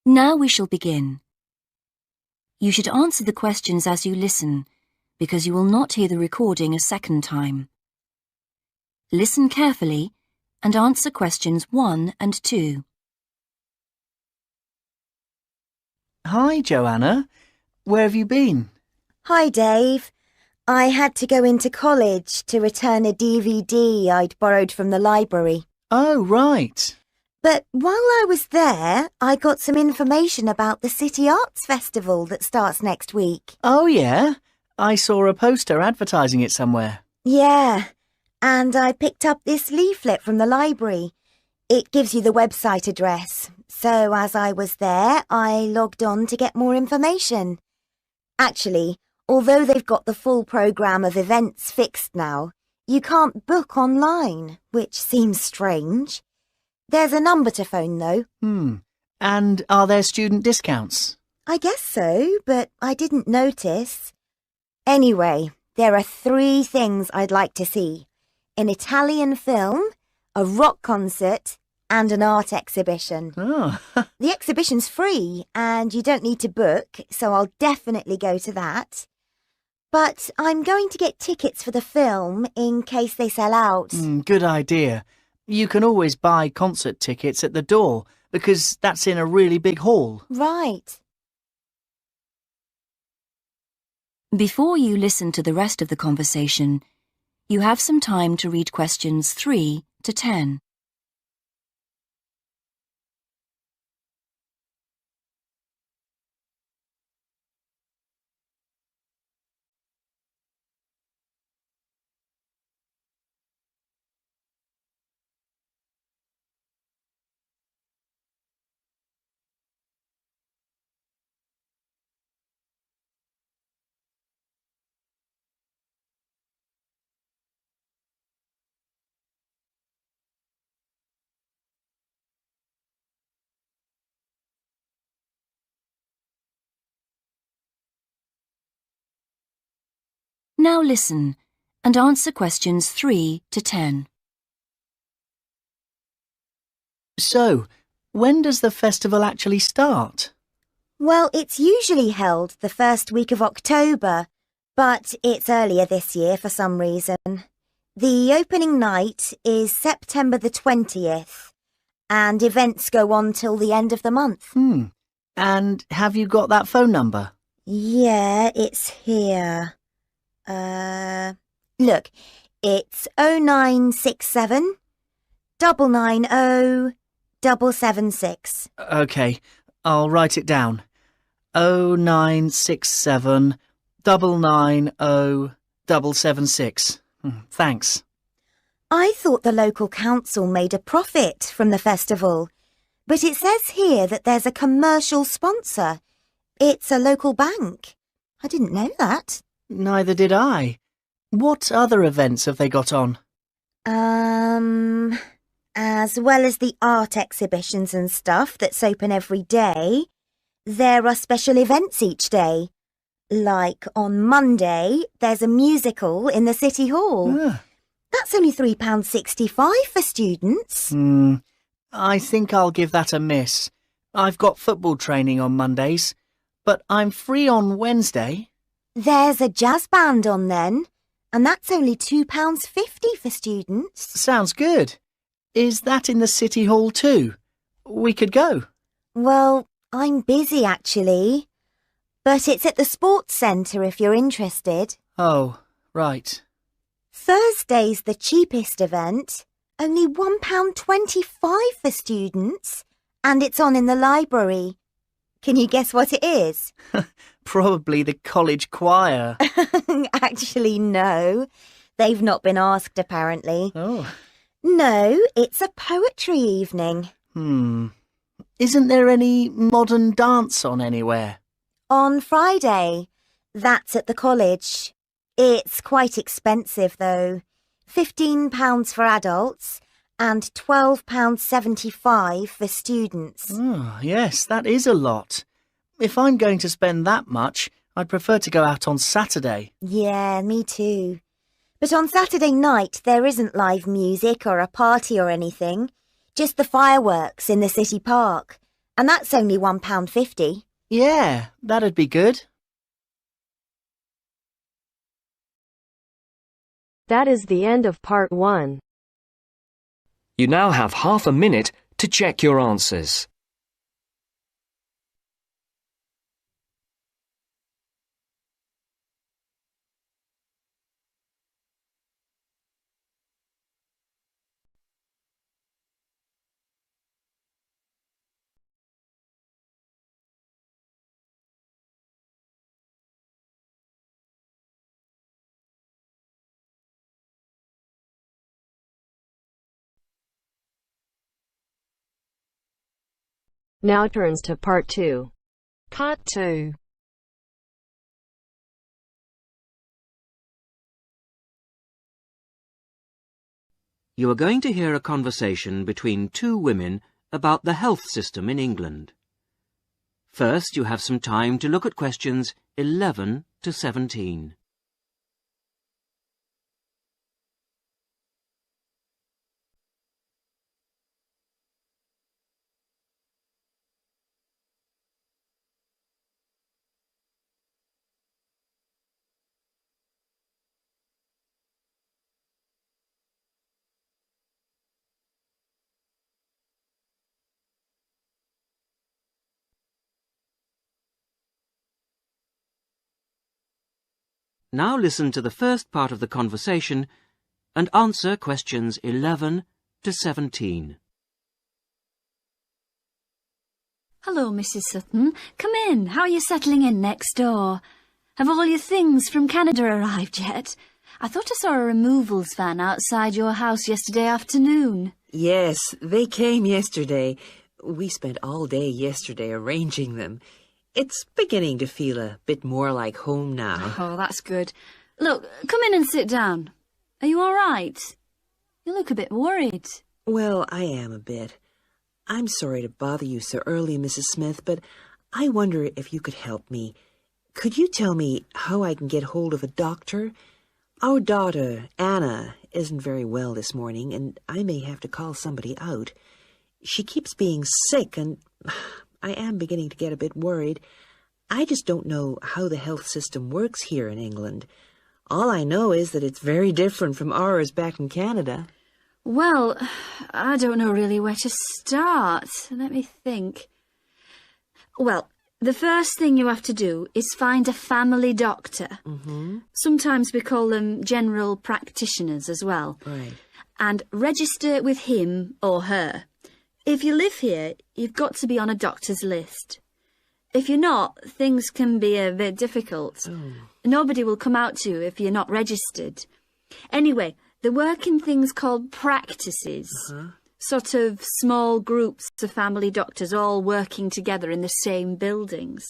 Now we shall begin. You should answer the questions as you listen, because you will not hear the recording a second time. Listen carefully and answer questions 1 and 2. Hi, Joanna. Where have you been? Hi, Dave. I had to go into college to return a DVD I'd borrowed from the library. Oh, right. But while I was there, I got some information about the City Arts Festival that starts next week. Oh, yeah? I saw a poster advertising it somewhere. Yeah, and I picked up this leaflet from the library. It gives you the website address. So as I was there, I logged on to get more information. Actually, although they've got the full programme of events fixed now, you can't book online, which seems strange. There's a number to phone, though. And are there student discounts? I guess so, but I didn't notice. Anyway, there are 3 things I'd like to see. An Italian film, a rock concert, and an art exhibition. Oh, The exhibition's free, and you don't need to book, so I'll definitely go to that. But I'm going to get tickets for the film in case they sell out. good idea. You can always buy concert tickets at the door because that's in a really big hall. Right. Before you listen to the rest of the conversation, you have some time to read questions 3 to 10. Now listen and answer questions 3 to 10. So, when does the festival actually start? Well, it's usually held the first week of October, but it's earlier this year for some reason. The opening night is September the 20th, and events go on till the end of the month. And have you got that phone number? Yeah, it's here. Look, it's 0967 990 776. OK, I'll write it down. 0967 990 776. Thanks. I thought the local council made a profit from the festival, but it says here that there's a commercial sponsor. It's a local bank. I didn't know that. Neither did I. What other events have they got on? As well as the art exhibitions and stuff that's open every day, there are special events each day. Like on Monday, there's a musical in the City Hall. That's only £3.65 for students. I think I'll give that a miss. I've got football training on Mondays, but I'm free on Wednesday. There's a jazz band on then, and that's only £2.50 for students. Sounds good. Is that in the City Hall too? We could go. Well, I'm busy actually, but it's at the sports centre if you're interested. Oh, right. Thursday's the cheapest event, only £1.25 for students, and it's on in the library. Can you guess what it is? Probably the college choir. Actually, no. They've not been asked, apparently. Oh. No, it's a poetry evening. Isn't there any modern dance on anywhere? On Friday. That's at the college. It's quite expensive, though. £15 for adults and £12.75 for students. Oh, yes, that is a lot. If I'm going to spend that much, I'd prefer to go out on Saturday. Yeah, me too. But on Saturday night, there isn't live music or a party or anything. Just the fireworks in the city park. And that's only £1.50. Yeah, that'd be good. That is the end of part 1. You now have half a minute to check your answers. Now turns to part 2. Part 2. You are going to hear a conversation between two women about the health system in England. First, you have some time to look at questions 11 to 17. Now listen to the first part of the conversation and answer questions 11 to 17. Hello, Mrs. Sutton. Come in. How are you settling in next door? Have all your things from Canada arrived yet? I thought I saw a removals van outside your house yesterday afternoon. Yes, they came yesterday. We spent all day yesterday arranging them. It's beginning to feel a bit more like home now. Oh, that's good. Look, come in and sit down. Are you all right? You look a bit worried. Well, I am a bit. I'm sorry to bother you so early, Mrs. Smith, but I wonder if you could help me. Could you tell me how I can get hold of a doctor? Our daughter, Anna, isn't very well this morning, and I may have to call somebody out. She keeps being sick, and I am beginning to get a bit worried. I just don't know how the health system works here in England. All I know is that it's very different from ours back in Canada. Well, I don't know really where to start. Let me think. Well, the first thing you have to do is find a family doctor. Sometimes we call them general practitioners as well. Right. And register with him or her. If you live here, you've got to be on a doctor's list. If you're not, things can be a bit difficult. Nobody will come out to you if you're not registered. Anyway, they work in things called practices. Sort of small groups of family doctors all working together in the same buildings.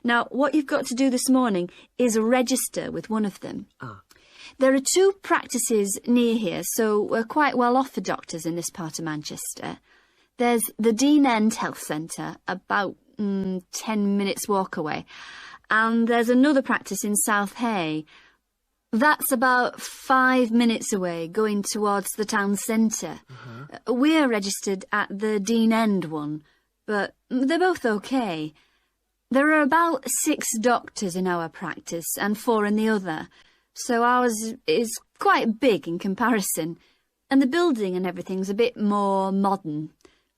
Now, what you've got to do this morning is register with one of them. There are 2 practices near here, so we're quite well off for doctors in this part of Manchester. There's the Dean End Health Centre, about 10 minutes walk away. And there's another practice in South Hay. That's about 5 minutes away, going towards the town centre. We're registered at the Dean End one, but they're both okay. There are about 6 doctors in our practice and 4 in the other, so ours is quite big in comparison, and the building and everything's a bit more modern.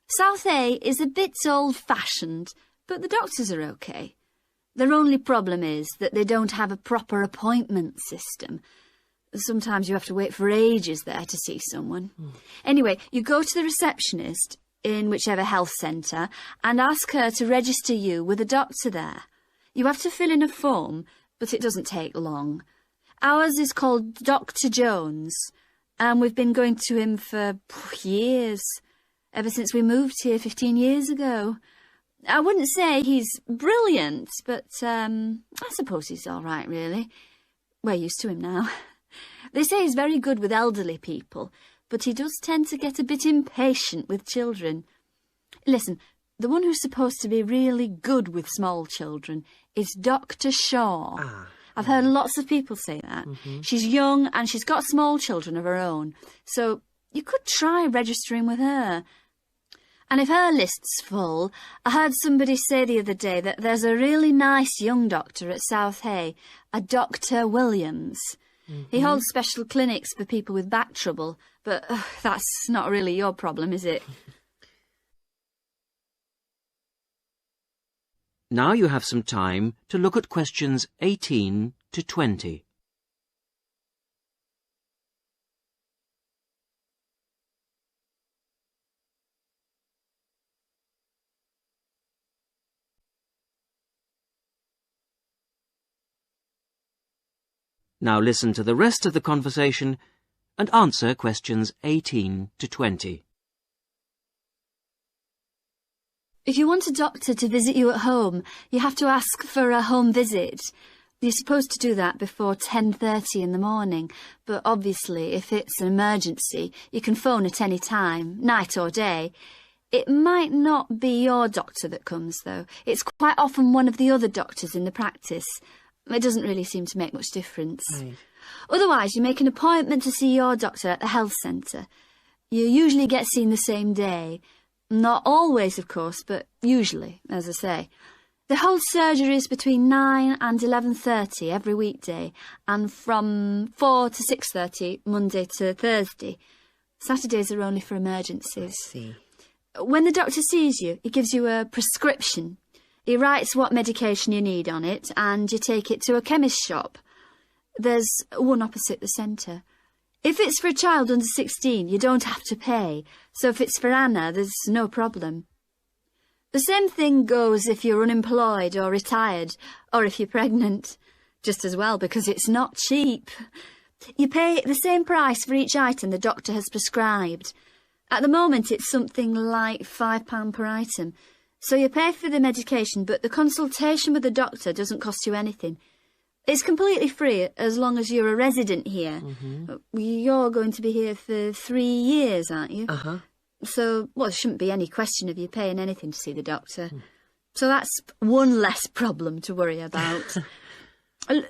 South A is a bit old-fashioned, but the doctors are okay. Their only problem is that they don't have a proper appointment system. Sometimes you have to wait for ages there to see someone. Anyway, you go to the receptionist in whichever health centre and ask her to register you with a doctor there. You have to fill in a form, but it doesn't take long. Ours is called Dr. Jones, and we've been going to him for years, ever since we moved here 15 years ago. I wouldn't say he's brilliant, but I suppose he's all right, really. We're used to him now. They say he's very good with elderly people, but he does tend to get a bit impatient with children. Listen, the one who's supposed to be really good with small children is Dr. Shaw. I've heard lots of people say that. She's young and she's got small children of her own, so you could try registering with her. And if her list's full, I heard somebody say the other day that there's a really nice young doctor at South Hay, a Dr. Williams. He holds special clinics for people with back trouble, but that's not really your problem, is it? Now you have some time to look at questions 18 to 20. Now listen to the rest of the conversation and answer questions 18 to 20. If you want a doctor to visit you at home, you have to ask for a home visit. You're supposed to do that before 10:30 in the morning, but obviously if it's an emergency, you can phone at any time, night or day. It might not be your doctor that comes, though. It's quite often one of the other doctors in the practice. It doesn't really seem to make much difference. Right. Otherwise, you make an appointment to see your doctor at the health centre. You usually get seen the same day. Not always, of course, but usually, as I say. They hold surgeries between 9 and 11:30 every weekday, and from 4 to 6:30 Monday to Thursday. Saturdays are only for emergencies. I see. When the doctor sees you, he gives you a prescription. He writes what medication you need on it, and you take it to a chemist's shop. There's one opposite the centre. If it's for a child under 16, you don't have to pay, so if it's for Anna, there's no problem. The same thing goes if you're unemployed or retired, or if you're pregnant. Just as well, because it's not cheap. You pay the same price for each item the doctor has prescribed. At the moment, it's something like £5 per item. So you pay for the medication, but the consultation with the doctor doesn't cost you anything. It's completely free as long as you're a resident here. You're going to be here for 3 years, aren't you? Uh-huh. So, well, there shouldn't be any question of you paying anything to see the doctor. So that's one less problem to worry about.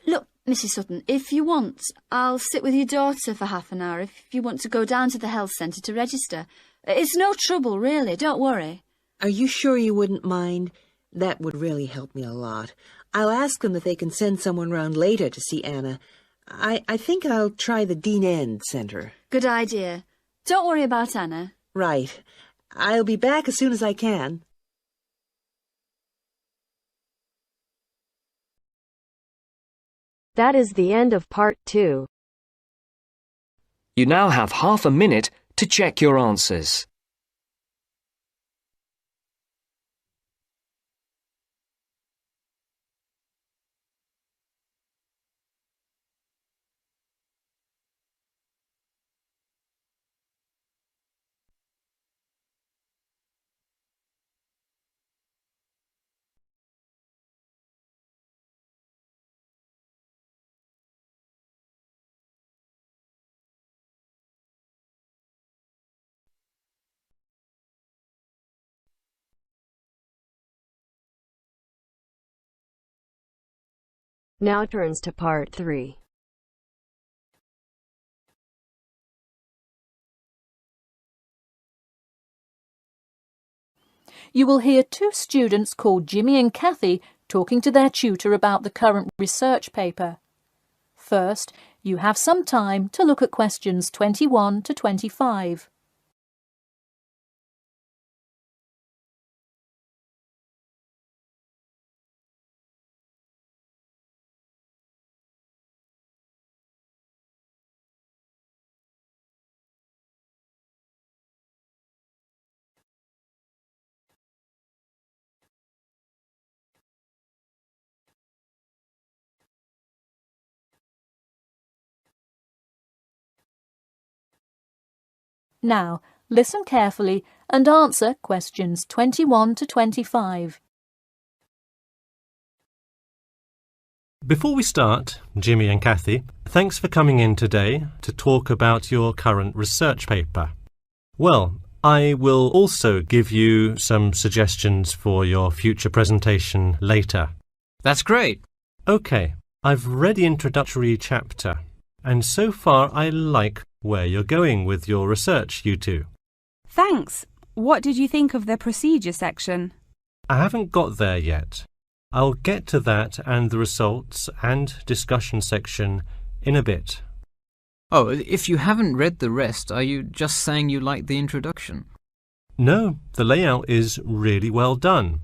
Look, Mrs. Sutton, if you want, I'll sit with your daughter for half an hour if you want to go down to the health centre to register. It's no trouble, really, don't worry. Are you sure you wouldn't mind? That would really help me a lot. I'll ask them if they can send someone round later to see Anna. I think I'll try the Dean End Centre. Good idea. Don't worry about Anna. Right. I'll be back as soon as I can. That is the end of part 2. You now have half a minute to check your answers. Now turns to part 3. You will hear 2 students called Jimmy and Kathy talking to their tutor about the current research paper. First, you have some time to look at questions 21 to 25. Now, listen carefully and answer questions 21 to 25. Before we start, Jimmy and Kathy, thanks for coming in today to talk about your current research paper. Well, I will also give you some suggestions for your future presentation later. That's great. OK, I've read the introductory chapter, and so far I like where you're going with your research, you two. Thanks. What did you think of the procedure section? I haven't got there yet. I'll get to that and the results and discussion section in a bit. Oh, if you haven't read the rest, are you just saying you like the introduction? No, the layout is really well done.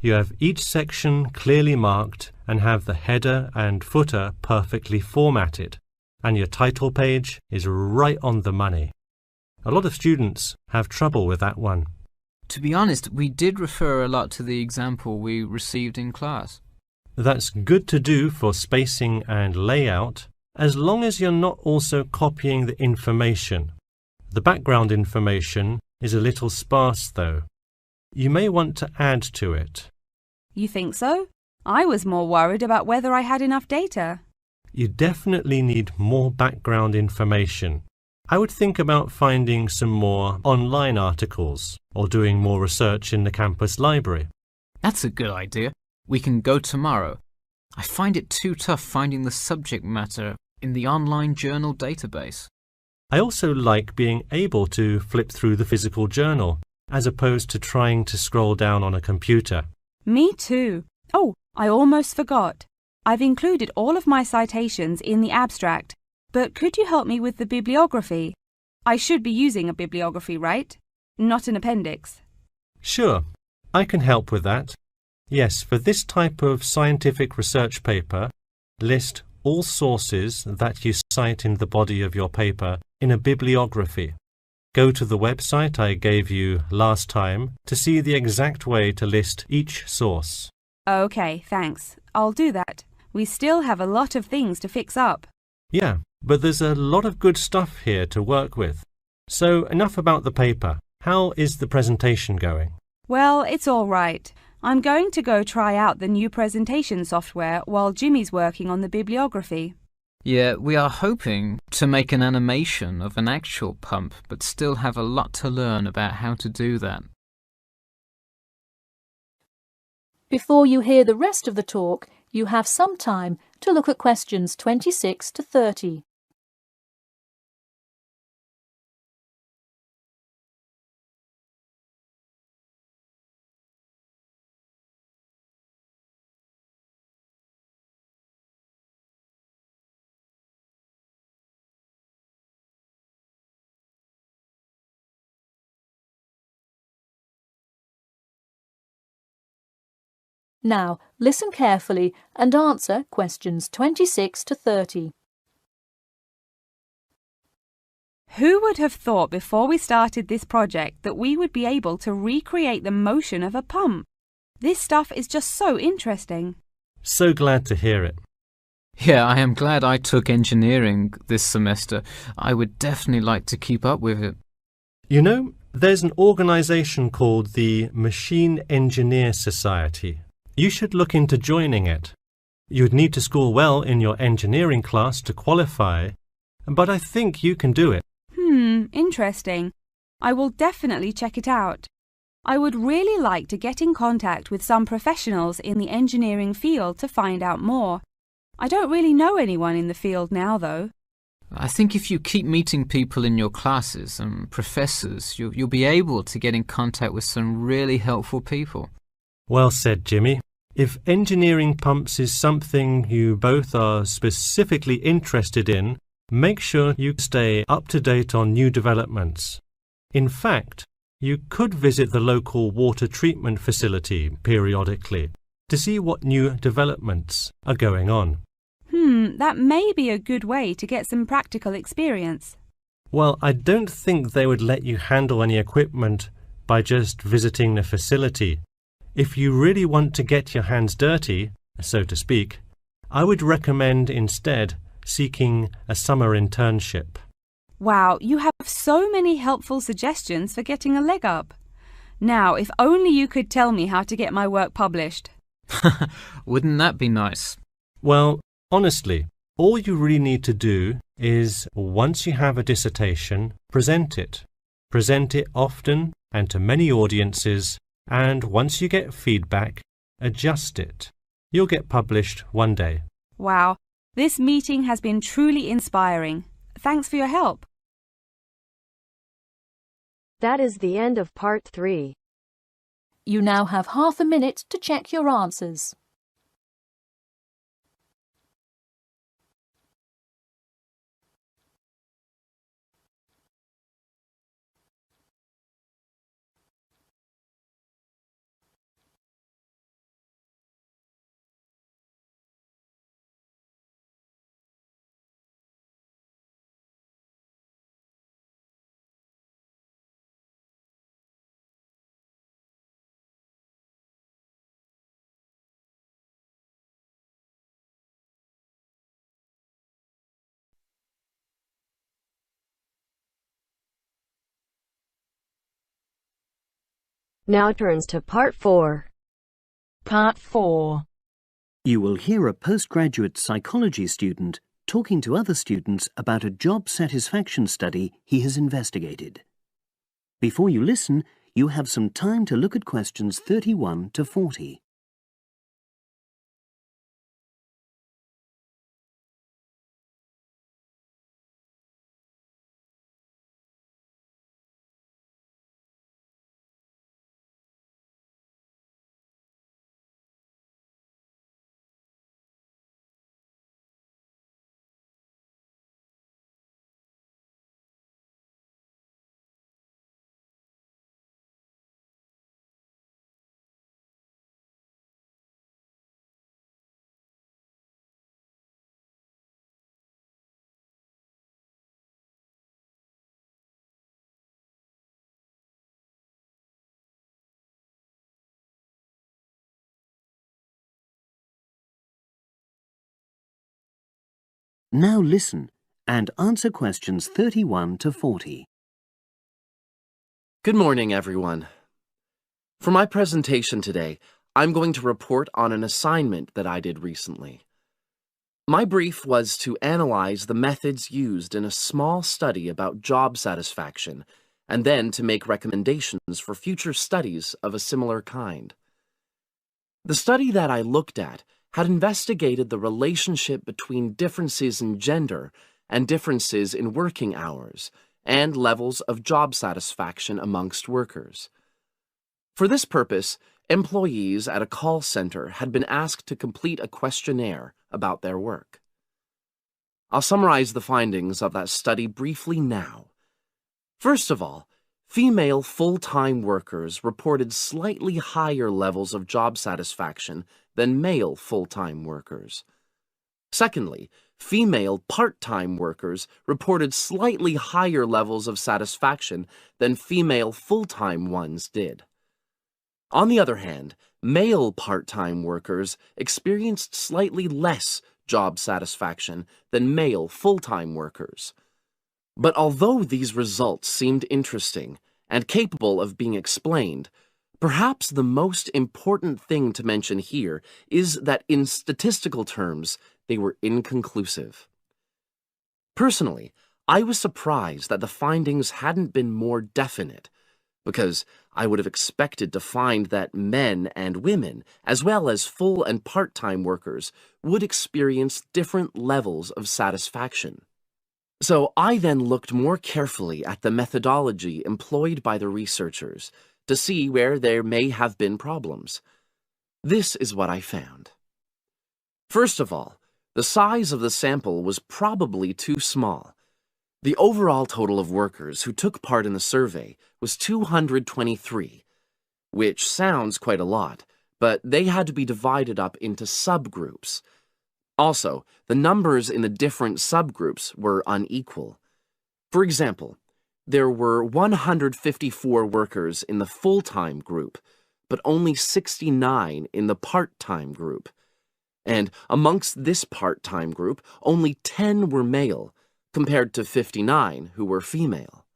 You have each section clearly marked and have the header and footer perfectly formatted, and your title page is right on the money. A lot of students have trouble with that one. To be honest, we did refer a lot to the example we received in class. That's good to do for spacing and layout, as long as you're not also copying the information. The background information is a little sparse though. You may want to add to it. You think so? I was more worried about whether I had enough data. You definitely need more background information. I would think about finding some more online articles or doing more research in the campus library. That's a good idea. We can go tomorrow. I find it too tough finding the subject matter in the online journal database. I also like being able to flip through the physical journal as opposed to trying to scroll down on a computer. Me too. Oh, I almost forgot. I've included all of my citations in the abstract, but could you help me with the bibliography? I should be using a bibliography, right? Not an appendix. Sure, I can help with that. Yes, for this type of scientific research paper, list all sources that you cite in the body of your paper in a bibliography. Go to the website I gave you last time to see the exact way to list each source. Okay, thanks. I'll do that. We still have a lot of things to fix up. Yeah, but there's a lot of good stuff here to work with. So enough about the paper. How is the presentation going? Well, it's all right. I'm going to go try out the new presentation software while Jimmy's working on the bibliography. Yeah, we are hoping to make an animation of an actual pump, but still have a lot to learn about how to do that. Before you hear the rest of the talk, you have some time to look at questions 26 to 30. Now, listen carefully and answer questions 26 to 30. Who would have thought before we started this project that we would be able to recreate the motion of a pump? This stuff is just so interesting. So glad to hear it. Yeah, I am glad I took engineering this semester. I would definitely like to keep up with it. You know, there's an organisation called the Machine Engineer Society. You should look into joining it. You would need to score well in your engineering class to qualify, but I think you can do it. Interesting. I will definitely check it out. I would really like to get in contact with some professionals in the engineering field to find out more. I don't really know anyone in the field now, though. I think if you keep meeting people in your classes and professors, you'll be able to get in contact with some really helpful people. Well said, Jimmy. If engineering pumps is something you both are specifically interested in, make sure you stay up to date on new developments. In fact, you could visit the local water treatment facility periodically to see what new developments are going on. That may be a good way to get some practical experience. Well, I don't think they would let you handle any equipment by just visiting the facility. If you really want to get your hands dirty, so to speak, I would recommend instead seeking a summer internship. Wow, you have so many helpful suggestions for getting a leg up. Now, if only you could tell me how to get my work published. Wouldn't that be nice? Well, honestly, all you really need to do is, once you have a dissertation, present it. Present it often and to many audiences, and once you get feedback, adjust it. You'll get published one day. Wow, this meeting has been truly inspiring. Thanks for your help. That is the end of part 3. You now have half a minute to check your answers. Now turns to part 4. Part 4. You will hear a postgraduate psychology student talking to other students about a job satisfaction study he has investigated. Before you listen, you have some time to look at questions 31 to 40. Now listen and answer questions 31 to 40. Good morning, everyone. For my presentation today, I'm going to report on an assignment that I did recently. My brief was to analyze the methods used in a small study about job satisfaction, and then to make recommendations for future studies of a similar kind. The study that I looked at had investigated the relationship between differences in gender and differences in working hours and levels of job satisfaction amongst workers. For this purpose, employees at a call center had been asked to complete a questionnaire about their work. I'll summarize the findings of that study briefly now. First of all, female full-time workers reported slightly higher levels of job satisfaction than male full-time workers. Secondly, female part-time workers reported slightly higher levels of satisfaction than female full-time ones did. On the other hand, male part-time workers experienced slightly less job satisfaction than male full-time workers. But although these results seemed interesting and capable of being explained, perhaps the most important thing to mention here is that in statistical terms, they were inconclusive. Personally, I was surprised that the findings hadn't been more definite, because I would have expected to find that men and women, as well as full and part-time workers, would experience different levels of satisfaction. So I then looked more carefully at the methodology employed by the researchers to see where there may have been problems. This is what I found. First of all, the size of the sample was probably too small. The overall total of workers who took part in the survey was 223, which sounds quite a lot, but they had to be divided up into subgroups. Also, the numbers in the different subgroups were unequal. For example, there were 154 workers in the full-time group, but only 69 in the part-time group. And amongst this part-time group, only 10 were male, compared to 59 who were female.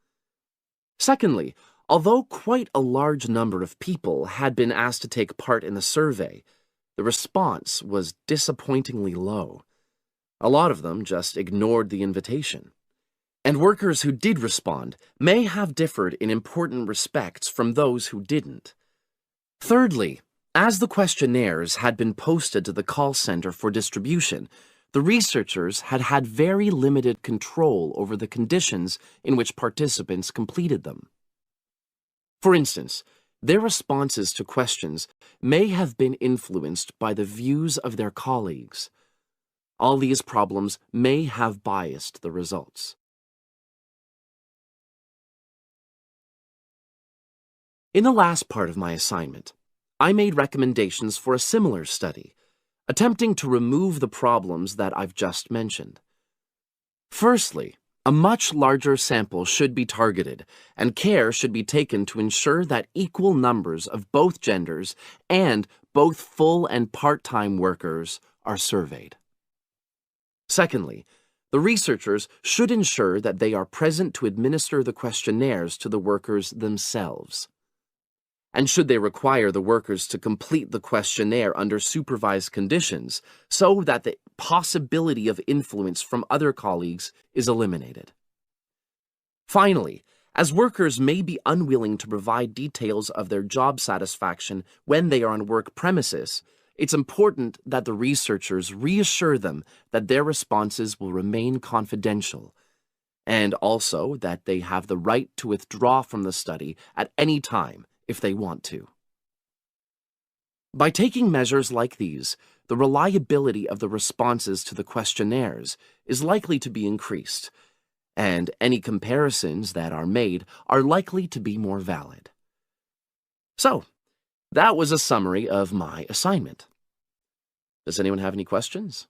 Secondly, although quite a large number of people had been asked to take part in the survey, the response was disappointingly low. A lot of them just ignored the invitation. And workers who did respond may have differed in important respects from those who didn't. Thirdly, as the questionnaires had been posted to the call center for distribution, the researchers had had very limited control over the conditions in which participants completed them. For instance, their responses to questions may have been influenced by the views of their colleagues. All these problems may have biased the results. In the last part of my assignment, I made recommendations for a similar study, attempting to remove the problems that I've just mentioned. Firstly, a much larger sample should be targeted, and care should be taken to ensure that equal numbers of both genders and both full and part-time workers are surveyed. Secondly, the researchers should ensure that they are present to administer the questionnaires to the workers themselves. And should they require the workers to complete the questionnaire under supervised conditions so that the possibility of influence from other colleagues is eliminated. Finally, as workers may be unwilling to provide details of their job satisfaction when they are on work premises, it's important that the researchers reassure them that their responses will remain confidential, and also that they have the right to withdraw from the study at any time if they want to. By taking measures like these, the reliability of the responses to the questionnaires is likely to be increased, and any comparisons that are made are likely to be more valid. So, that was a summary of my assignment. Does anyone have any questions?